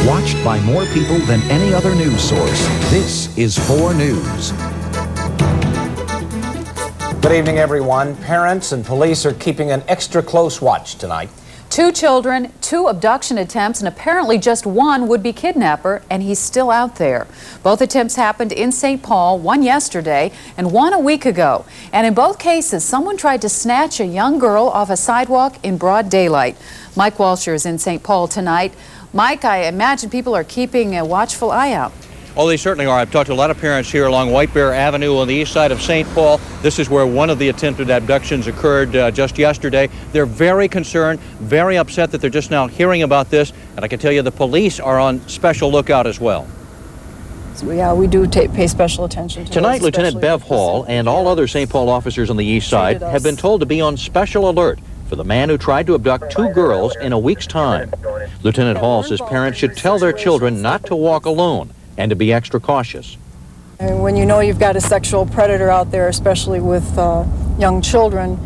Watched by more people than any other news source, this is 4 News. Good evening, everyone. Parents and police are keeping an extra close watch tonight. 2 children, 2 abduction attempts, and apparently just one would-be kidnapper, and he's still out there. Both attempts happened in St. Paul, one yesterday and one a week ago. And in both cases, someone tried to snatch a young girl off a sidewalk in broad daylight. Mike Walsher is in St. Paul tonight. Mike, I imagine people are keeping a watchful eye out. Oh, they certainly are. I've talked to a lot of parents here along White Bear Avenue on the east side of St. Paul. This is where one of the attempted abductions occurred just yesterday. They're very concerned, very upset that they're just now hearing about this. And I can tell you the police are on special lookout as well. So yeah, we do pay special attention to Tonight, those, Lieutenant Bev Hall and all other St. Paul officers on the east side have been told to be on special alert for the man who tried to abduct 2 girls in a week's time. Lieutenant Hall says parents should tell their children not to walk alone and to be extra cautious. And when you know you've got a sexual predator out there, especially with young children,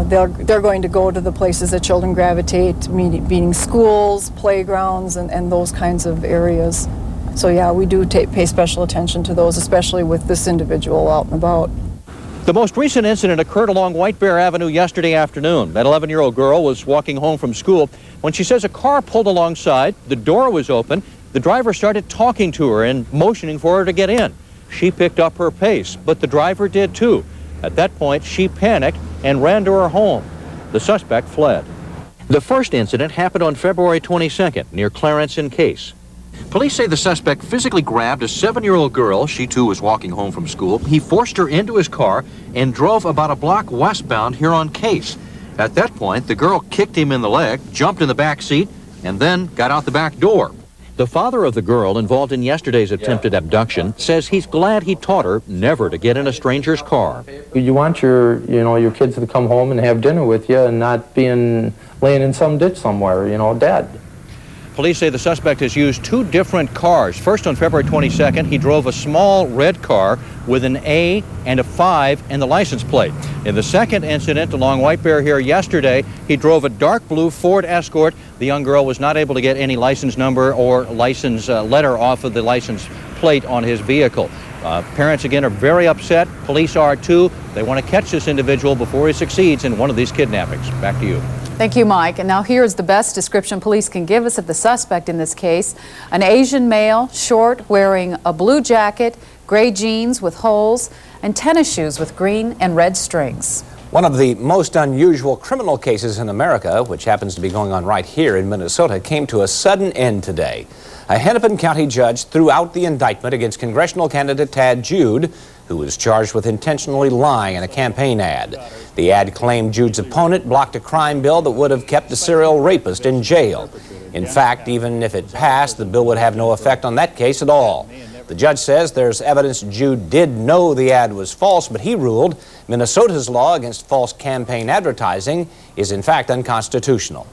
they're going to go to the places that children gravitate, meaning schools, playgrounds, and those kinds of areas. So yeah, we do pay special attention to those, especially with this individual out and about. The most recent incident occurred along White Bear Avenue yesterday afternoon. That 11-year-old girl was walking home from school when she says a car pulled alongside, the door was open, the driver started talking to her and motioning for her to get in. She picked up her pace, but the driver did too. At that point, she panicked and ran to her home. The suspect fled. The first incident happened on February 22nd near Clarence and Case. Police say the suspect physically grabbed a 7-year-old girl. She too was walking home from school. He forced her into his car and drove about a block westbound here on Case. At that point, the girl kicked him in the leg, jumped in the back seat, and then got out the back door. The father of the girl involved in yesterday's attempted abduction says he's glad he taught her never to get in a stranger's car. You want your kids to come home and have dinner with you and not laying in some ditch somewhere, dead. Police say the suspect has used 2 different cars. First, on February 22nd, he drove a small red car with an A and a 5 and the license plate. In the second incident along White Bear here yesterday, he drove a dark blue Ford Escort. The young girl was not able to get any license number or license letter off of the license plate on his vehicle. Parents, again, are very upset. Police are too. They want to catch this individual before he succeeds in one of these kidnappings. Back to you. Thank you, Mike. And now here's the best description police can give us of the suspect in this case. An Asian male, short, wearing a blue jacket, gray jeans with holes, and tennis shoes with green and red strings. One of the most unusual criminal cases in America, which happens to be going on right here in Minnesota, came to a sudden end today. A Hennepin County judge threw out the indictment against congressional candidate Tad Jude, who was charged with intentionally lying in a campaign ad. The ad claimed Jude's opponent blocked a crime bill that would have kept a serial rapist in jail. In fact, even if it passed, the bill would have no effect on that case at all. The judge says there's evidence Jude did know the ad was false, but he ruled Minnesota's law against false campaign advertising is in fact unconstitutional.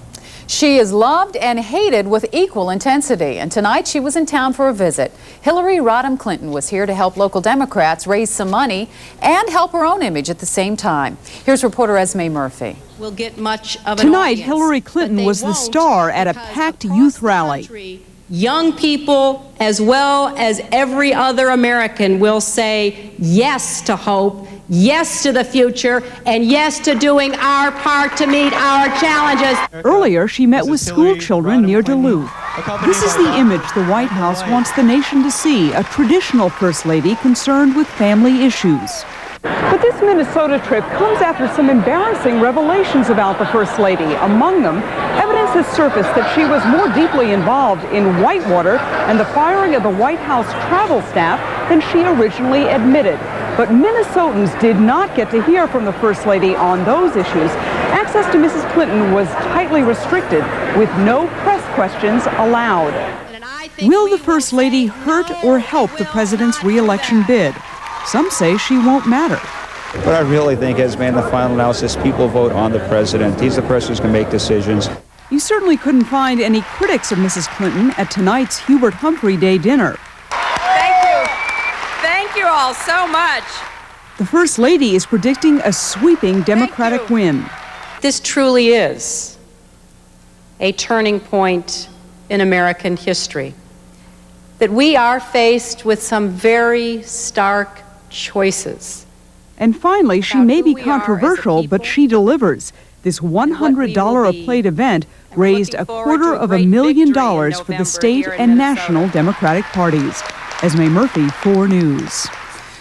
She is loved and hated with equal intensity, and tonight she was in town for a visit. Hillary Rodham Clinton was here to help local Democrats raise some money and help her own image at the same time. Here's reporter Esme Murphy. Will get much of an Tonight, audience, Hillary Clinton was the star at a packed youth rally. Young people, as well as every other American, will say yes to hope, yes to the future, and yes to doing our part to meet our challenges. Earlier, she met with school children near Duluth. This is the image the White House wants the nation to see, a traditional First Lady concerned with family issues. But this Minnesota trip comes after some embarrassing revelations about the First Lady. Among them, evidence has surfaced that she was more deeply involved in Whitewater and the firing of the White House travel staff than she originally admitted. But Minnesotans did not get to hear from the First Lady on those issues. Access to Mrs. Clinton was tightly restricted, with no press questions allowed. Will the First Lady hurt or help the president's re-election bid? Some say she won't matter. What I really think is, man, the final analysis, people vote on the president. He's the person who's going to make decisions. You certainly couldn't find any critics of Mrs. Clinton at tonight's Hubert Humphrey Day dinner. Thank you. Thank you all so much. The First Lady is predicting a sweeping Democratic win. This truly is a turning point in American history. That we are faced with some very stark choices. And finally, she About may who be we are as a controversial, but people, she delivers. This $100 a plate event raised looking forward to a great $250,000 for victory in the state November here in and Minnesota. national Democratic parties. Esme Murphy, 4 News.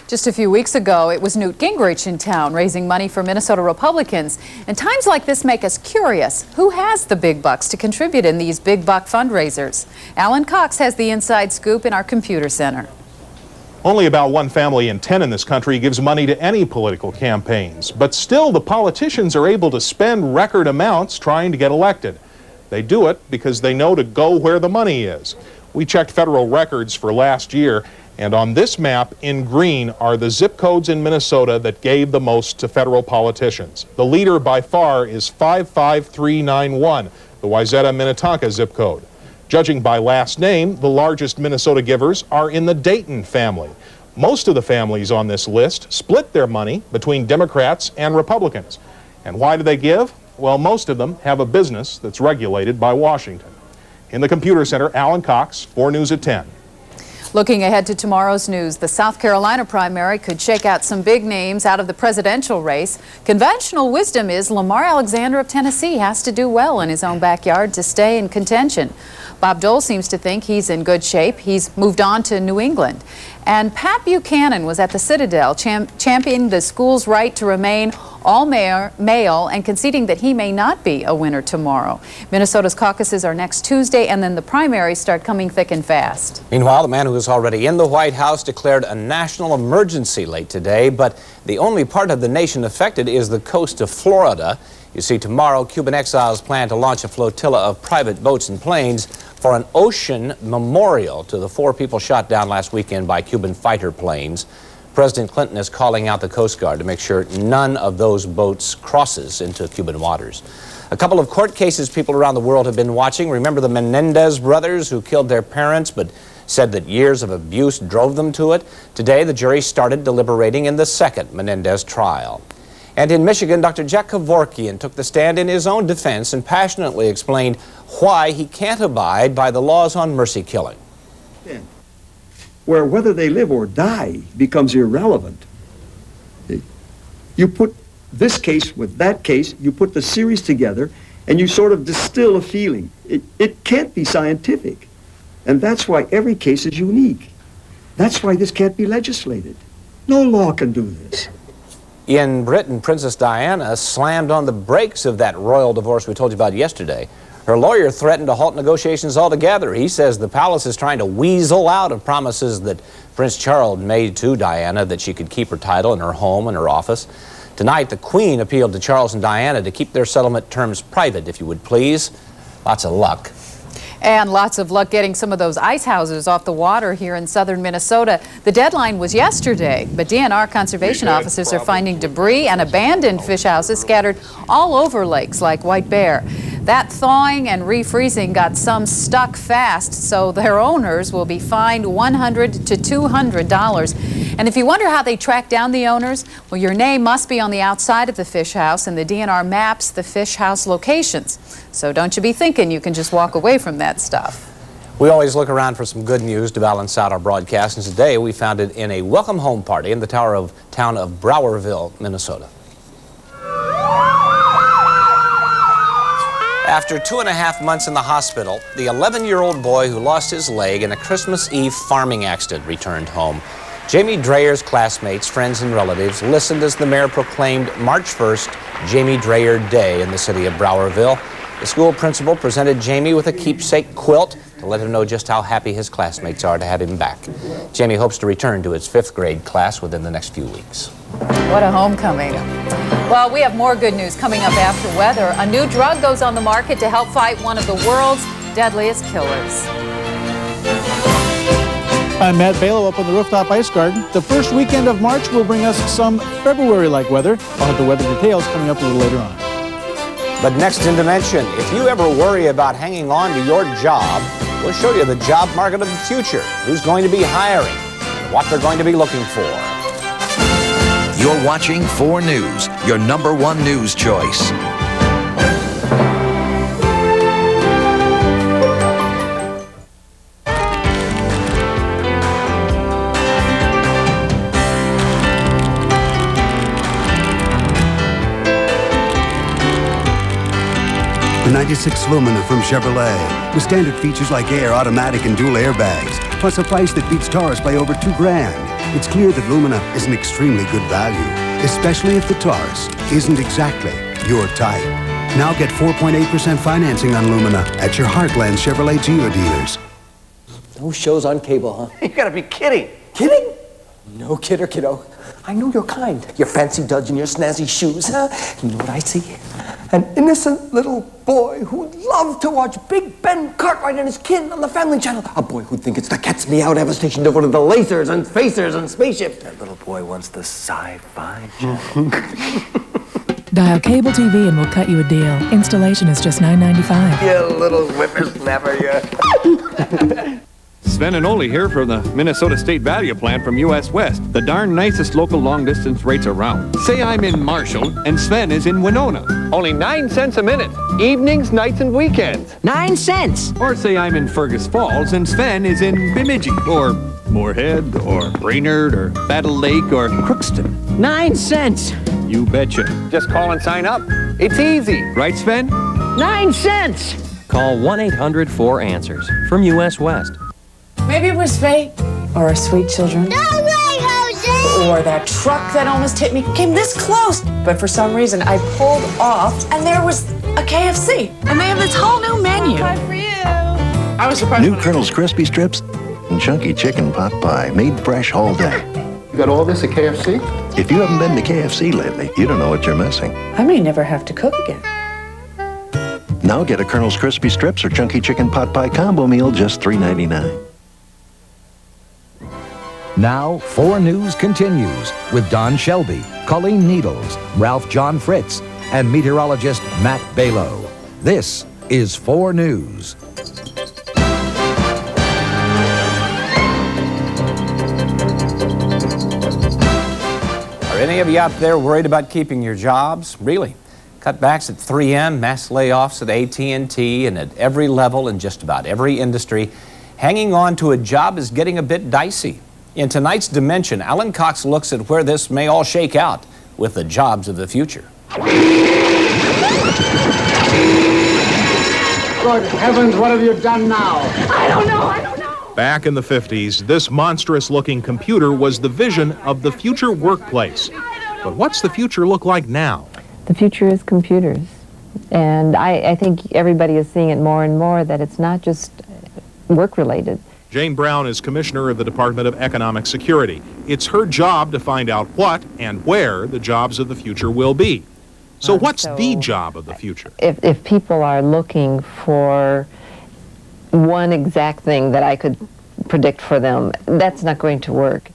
Just a few weeks ago, it was Newt Gingrich in town raising money for Minnesota Republicans. And times like this make us curious. Who has the big bucks to contribute in these big buck fundraisers? Alan Cox has the inside scoop in our computer center. Only about 1 family in 10 in this country gives money to any political campaigns. But still, the politicians are able to spend record amounts trying to get elected. They do it because they know to go where the money is. We checked federal records for last year, and on this map in green are the zip codes in Minnesota that gave the most to federal politicians. The leader by far is 55391, the Wayzata-Minnetonka zip code. Judging by last name, the largest Minnesota givers are in the Dayton family. Most of the families on this list split their money between Democrats and Republicans. And why do they give? Well, most of them have a business that's regulated by Washington. In the computer center, Alan Cox, 4 News at 10. Looking ahead to tomorrow's news, the South Carolina primary could shake out some big names out of the presidential race. Conventional wisdom is Lamar Alexander of Tennessee has to do well in his own backyard to stay in contention. Bob Dole seems to think he's in good shape. He's moved on to New England. And Pat Buchanan was at the Citadel championing the school's right to remain all-male and conceding that he may not be a winner tomorrow. Minnesota's caucuses are next Tuesday, and then the primaries start coming thick and fast. Meanwhile, the man who is already in the White House declared a national emergency late today, but the only part of the nation affected is the coast of Florida. You see, tomorrow, Cuban exiles plan to launch a flotilla of private boats and planes for an ocean memorial to the 4 people shot down last weekend by Cuban fighter planes. President Clinton is calling out the Coast Guard to make sure none of those boats crosses into Cuban waters. A couple of court cases people around the world have been watching. Remember the Menendez brothers who killed their parents but said that years of abuse drove them to it? Today, the jury started deliberating in the second Menendez trial. And in Michigan, Dr. Jack Kevorkian took the stand in his own defense and passionately explained why he can't abide by the laws on mercy killing. Where whether they live or die becomes irrelevant. You put this case with that case, you put the series together, and you sort of distill a feeling. It can't be scientific. And that's why every case is unique. That's why this can't be legislated. No law can do this. In Britain, Princess Diana slammed on the brakes of that royal divorce we told you about yesterday. Her lawyer threatened to halt negotiations altogether. He says the palace is trying to weasel out of promises that Prince Charles made to Diana that she could keep her title and her home and her office. Tonight, the Queen appealed to Charles and Diana to keep their settlement terms private, if you would please. Lots of luck. And lots of luck getting some of those ice houses off the water here in southern Minnesota. The deadline was yesterday, but DNR conservation officers are finding debris and abandoned fish houses scattered all over lakes like White Bear. That thawing and refreezing got some stuck fast, so their owners will be fined $100 to $200. And if you wonder how they track down the owners, well, your name must be on the outside of the fish house, and the DNR maps the fish house locations. So don't you be thinking you can just walk away from that stuff. We always look around for some good news to balance out our broadcast, and today we found it in a welcome home party in the town of Browerville, Minnesota. After 2.5 months in the hospital, the 11-year-old boy who lost his leg in a Christmas Eve farming accident returned home. Jamie Dreyer's classmates, friends, and relatives listened as the mayor proclaimed March 1st, Jamie Dreyer Day in the city of Browerville. The school principal presented Jamie with a keepsake quilt to let him know just how happy his classmates are to have him back. Jamie hopes to return to his 5th grade class within the next few weeks. What a homecoming. Well, we have more good news coming up after weather. A new drug goes on the market to help fight one of the world's deadliest killers. I'm Matt Balo up on the rooftop ice garden. The first weekend of March will bring us some February-like weather. I'll have the weather details coming up a little later on. But next in Dimension, if you ever worry about hanging on to your job, we'll show you the job market of the future, who's going to be hiring, and what they're going to be looking for. You're watching 4 News, your #1 news choice. The 96 Lumina from Chevrolet, with standard features like air, automatic, and dual airbags, plus a price that beats Taurus by over $2,000. It's clear that Lumina is an extremely good value, especially if the Taurus isn't exactly your type. Now get 4.8% financing on Lumina at your Heartland Chevrolet Geo dealers. No shows on cable, huh? You gotta be kidding. Kidding? No kidder, kiddo. I know your kind. Your fancy duds and your snazzy shoes, huh? You know what I see? An innocent little boy who'd love to watch Big Ben Cartwright and his kin on the Family Channel. A boy who'd think it's the Cat's Meow devastation devoted to lasers and spacers and spaceships. That little boy wants the sci-fi channel. Dial cable TV and we'll cut you a deal. Installation is just $9.95. You little whippersnapper, you. Sven and Ole here from the Minnesota State Value Plan from US West. The darn nicest local long-distance rates around. Say I'm in Marshall and Sven is in Winona. Only 9 cents a minute. Evenings, nights, and weekends. 9 cents. Or say I'm in Fergus Falls and Sven is in Bemidji. Or Moorhead, or Brainerd, or Battle Lake, or Crookston. 9 cents. You betcha. Just call and sign up. It's easy. Right, Sven? 9 cents. Call 1-800-4ANSWERS from US West. Maybe it was fate, or our sweet children, or that truck that almost hit me came this close. But for some reason, I pulled off, and there was a KFC. And they have this whole new menu. For you. I was surprised. New Colonel's Crispy Strips and chunky chicken pot pie, made fresh all day. You got all this at KFC? If you haven't been to KFC lately, you don't know what you're missing. I may never have to cook again. Now get a Colonel's Crispy Strips or chunky chicken pot pie combo meal, just $3.99. Now, 4 News continues with Don Shelby, Colleen Needles, Ralph John Fritz, and meteorologist Matt Balow. This is 4 News. Are any of you out there worried about keeping your jobs? Really? Cutbacks at 3M, mass layoffs at AT&T, and at every level in just about every industry. Hanging on to a job is getting a bit dicey. In tonight's Dimension, Alan Cox looks at where this may all shake out with the jobs of the future. Good heavens, what have you done now? I don't know. Back in the 50s, this monstrous-looking computer was the vision of the future workplace. But what's the future look like now? The future is computers. And I think everybody is seeing it more and more that it's not just work-related. Jane Brown is commissioner of the Department of Economic Security. It's her job to find out what and where the jobs of the future will be. So what's the job of the future? If people are looking for one exact thing that I could predict for them, that's not going to work.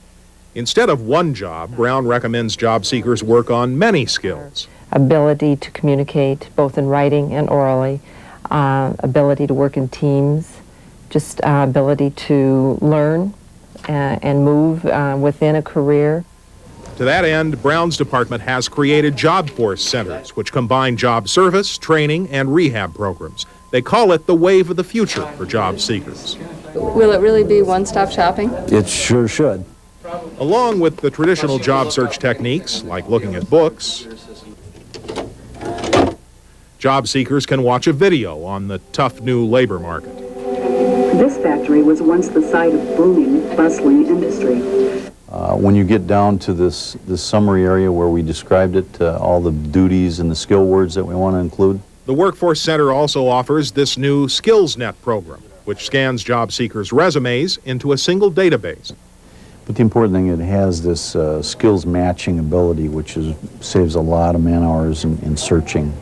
Instead of one job, Brown recommends job seekers work on many skills. Ability to communicate, both in writing and orally, ability to work in teams, just ability to learn and move within a career. To that end, Brown's department has created job force centers, which combine job service, training, and rehab programs. They call it the wave of the future for job seekers. Will it really be one-stop shopping? It sure should. Along with the traditional job search techniques, like looking at books, job seekers can watch a video on the tough new labor market. This factory was once the site of booming, bustling industry. When you get down to this summary area where we described it, all the duties and the skill words that we want to include. The Workforce Center also offers this new SkillsNet program, which scans job seekers' resumes into a single database. But the important thing, it has this skills matching ability, which saves a lot of man hours in searching.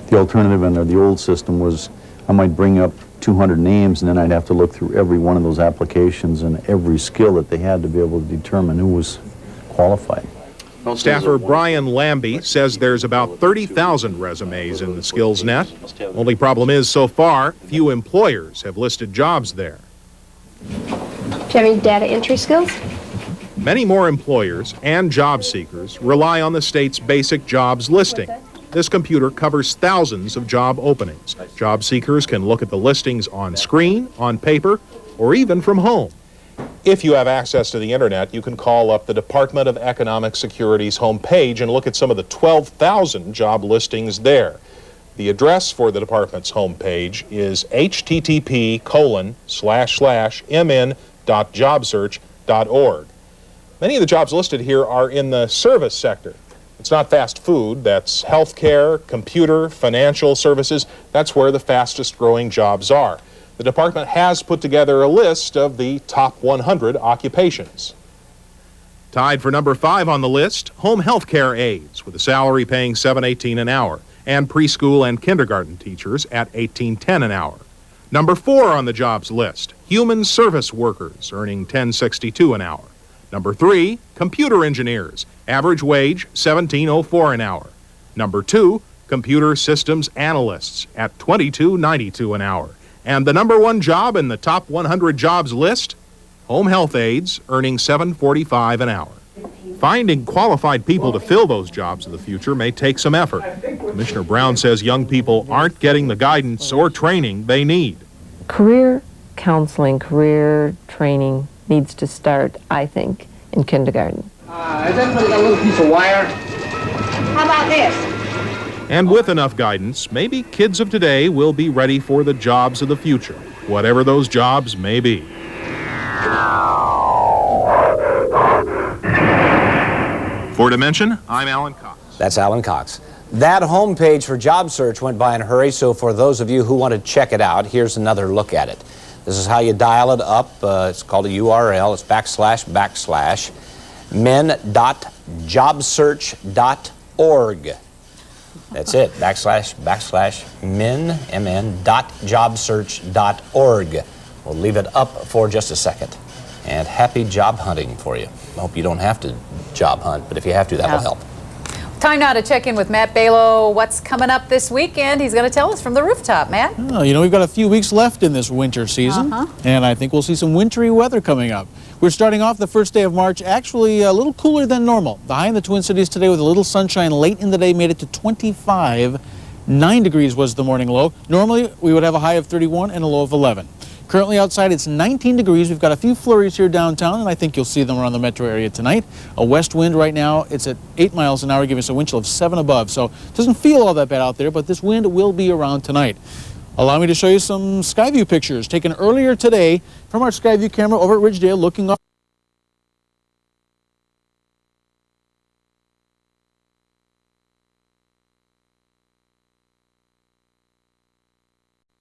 The alternative under the old system was I might bring up 200 names, and then I'd have to look through every one of those applications and every skill that they had to be able to determine who was qualified. Staffer Brian Lambie says there's about 30,000 resumes in the SkillsNet. Only problem is, so far, few employers have listed jobs there. Do you have any data entry skills? Many more employers and job seekers rely on the state's basic jobs listing. This computer covers thousands of job openings. Job seekers can look at the listings on screen, on paper, or even from home. If you have access to the internet, you can call up the Department of Economic Security's homepage and look at some of the 12,000 job listings there. The address for the department's homepage is http://mn.jobsearch.org. Many of the jobs listed here are in the service sector. It's not fast food, that's healthcare, computer, financial services. That's where the fastest growing jobs are. The department has put together a list of the top 100 occupations. Tied for number 5 on the list, home health care aides, with a salary paying $7.18 an hour, and preschool and kindergarten teachers at $18.10 an hour. Number 4 on the jobs list, human service workers, earning $10.62 an hour. Number 3, computer engineers, average wage $17.04 an hour. Number 2, computer systems analysts at $22.92 an hour. And the number 1 job in the top 100 jobs list, home health aides, earning $7.45 an hour. Finding qualified people to fill those jobs of the future may take some effort. Commissioner Brown says young people aren't getting the guidance or training they need. Career counseling, career training needs to start, I think, in kindergarten. Has everybody got a little piece of wire? How about this? And with enough guidance, maybe kids of today will be ready for the jobs of the future, whatever those jobs may be. For Dimension, I'm Alan Cox. That's Alan Cox. That homepage for Job Search went by in a hurry, so for those of you who want to check it out, here's another look at it. This is how you dial it up. It's called a URL. It's / men.jobsearch.org. That's it, / men.jobsearch.org. We'll leave it up for just a second. And happy job hunting for you. I hope you don't have to job hunt, but if you have to, that'll help. Time now to check in with Matt Balow. What's coming up this weekend? He's going to tell us from the rooftop. Matt? Oh, you know, we've got a few weeks left in this winter season, and I think we'll see some wintry weather coming up. We're starting off the first day of March actually a little cooler than normal. The high in the Twin Cities today with a little sunshine late in the day made it to 25. 9 degrees was the morning low. Normally, we would have a high of 31 and a low of 11. Currently outside, it's 19 degrees. We've got a few flurries here downtown, and I think you'll see them around the metro area tonight. A west wind right now, it's at 8 miles an hour, giving us a wind chill of 7 above. So it doesn't feel all that bad out there, but this wind will be around tonight. Allow me to show you some sky view pictures taken earlier today from our sky view camera over at Ridgedale looking up.